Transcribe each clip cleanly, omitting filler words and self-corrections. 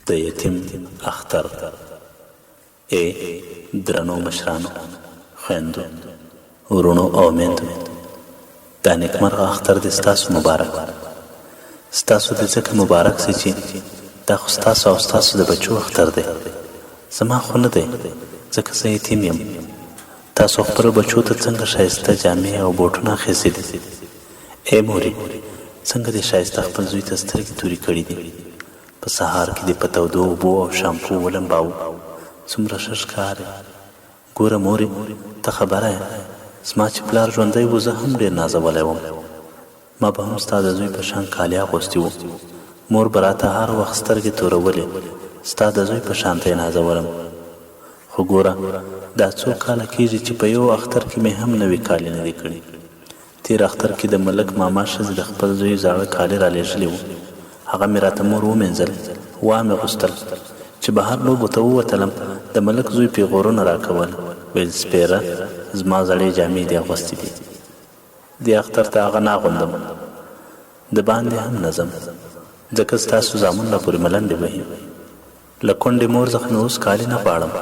د یتیم اختر. ای درنو مشرانو، خویندو، ورونو او میندو، دا نیکمرغه اختر دې ستاسو مبارک. ستاسو د ځکه مبارک سي چې دا خو ستاسو او ستاسو د بچو اختر دی. زما خو نه دی، ځکه زه یتیم یم. تاسو خپلو بچو ته څنګه ښایسته جامې او بوټونه اخیستي دي؟ ای مورې، څنګه دې ښایسته خپل زوی ته سترګې تورې کړي دي؟ په سهار کې دې په تودو اوبو او شامپو ولمباوه، څومره ښه ښکارې. ګوره مورې، ته خبره یې، زما چې پلار ژوندی و زه هم ډېر نازولی وم. ما به هم ستا د زوی په شان کالي اغوستي وو. مور به راته هر وخت سترګې تورولې، ستا د زوی په شان ته یې نازولم. خو ګوره، دا څو کاله کېږي چې په یو اختر کې مې هم نوي کالي نه دي کړي. تېر اختر کې د ملک ماما ښځې د خپل زوی زاړه کالي رالېږلي وو. هغه مې راته مور ومینځل، وامې غوستل. چې بهر لوبو ته ووتلم، د ملک زوی پیغورونه راکول، ویل سپېره زما زړې جامې دې اغوستې دي. دې اختر ته هغه نه اغوندم، د باندې هم نه ځم، ځکه ستاسو زامن راپورې ملنډې وهي. له کونډې مور څخه مې اوس کالي نه غواړم،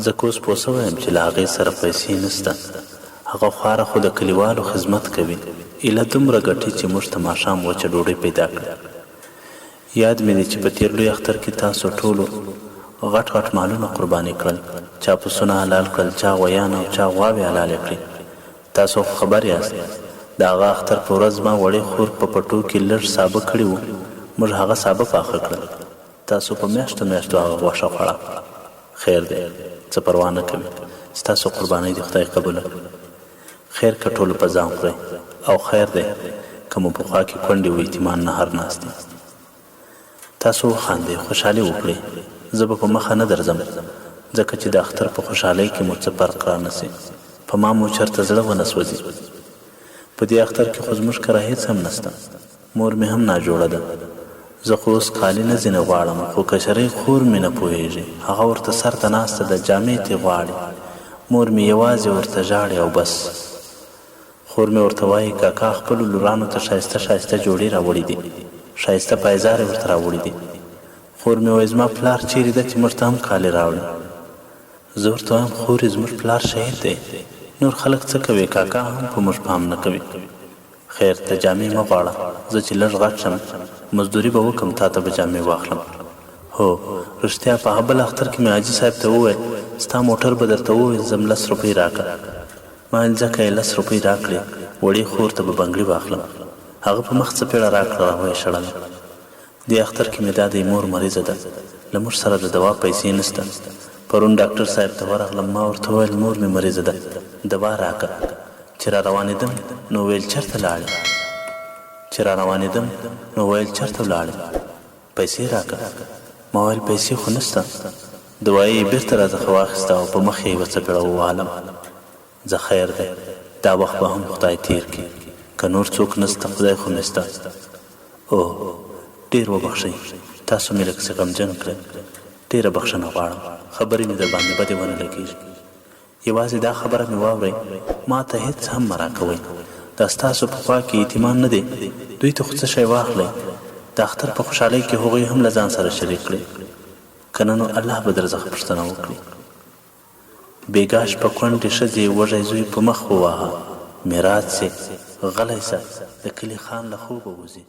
ځکه اوس پوه سوی یم چې له هغې سره پیسې نشته. هغه خواره خو د کلیوالو خدمت کوي، ایله دومره ګټي چې موږ ته ماښام وچه ډوډۍ پیدا کړي. یاد مې دی چې په تېر لوی اختر کې تاسو ټولو غټ غټ مالونه قرباني کړل. چا پسونه حلال کړل، چا غویان او چا غواوې حلالې کړې. تاسو خو خبر یاست، د هغه اختر په ورځ زما وړې خور په پټو کې لږ سابه کړي وو. موږ هغه سابه پاخه کړل. تاسو په میاشتو میاشتو هغه غوښه خوړه. خیر دی، څه پروا نه کوي. ستاسو قربانۍ د خدای قبوله کړي. خیر که ټولو په ځان خورئ، او خیر دی که مو په خوا کې کونډې و یتیمان نهر ناست دي. تاسو وخاندئ، خوشحالي وکړئ. زه به په مخه نه درځم، ځکه چې د اختر په خوشحالۍ کې مو څه فرق را نسي. په ما مو چېرته زړه ونه سوځي. په دې اختر کې خو زموږ کره هېڅ هم نسته. مور مې هم ناجوړه ده. زه خو اوس کالي نه ځینې غواړم، خو کشرۍ خور مې نه پوهېږي. هغه ورته سر ته ناسته ده، جامې ترې غواړي. مور مې یوازې ورته ژاړي او بس. خور مې ورته وایي کاکا خپلو لورانو ته ښایسته ښایسته جوړې راوړي دي، ښایسته پایزارې ورته راوړي دي. خور مې وایي زما پلار چیرې ده چې موږ ته هم کالي راوړي. زه ورته وایم خورې زموږ پلار شهید دی، نور خلک څه کوي، کاکا هم په موږ پام نه کوي. خیر ته جامې مه غواړه، زه چې لږ غټ شم مزدوري به وکړم، تا ته به جامې واخلم. هو رښتیا، په هغه بل اختر کې مې حاجي صاحب ته وویل ستا موټر به درته ووینځم، 10 روپۍ راکړه. ما ویل ځکه یې 10 روپۍ راکړې، وړې خور ته به بنګړي واخلم. هغه په مخ څپېړه راکړه، راویې شړله. دې اختر کې مې دا دی مور مریضه ده، له موږ سره د دوا پیسې نشته. پرون ډاکټر صاحب ته ورغلم، ما ورته وویل مور مې مریضه ده، دوا راکړه. چې را روانېدم نو ویل چېرته لاړې؟ چې را روانېدم نو ویل چېرته ولاړې؟ پیسې راکړه. ما ویل پیسې خو نشته. دوایي یې بېرته راڅخه واخیسته او په مخ یې یوه څپېړه ووهلم. زه خیر دی، دا وخت به هم خدای تېر کړي، که نور څوک نسته خدای خو مې سته. اوه ډېر وبخښئ، تاسو مې لږ څه غمجن کړل، ډېره بخښنه غواړم. خبرې مې در باندې بدې ونه لګېږي. یوازې دا خبره مې واورئ، ما ته هېڅ هم مه راکوئ. دا ستاسو په خوا کې یتیمان نه دی، دوی ته خو څه شی واخلئ. د اختر په خوشحالۍ کې هغوی هم له ځان سره شریک کړئ، که نه نو الله به در څخه پوښتنه وکړي. بېګا شپه کونډې ښځې وږی زوی په مخ وواهه، میراث سې غلی سه، د کلي خان له خوبه وځي.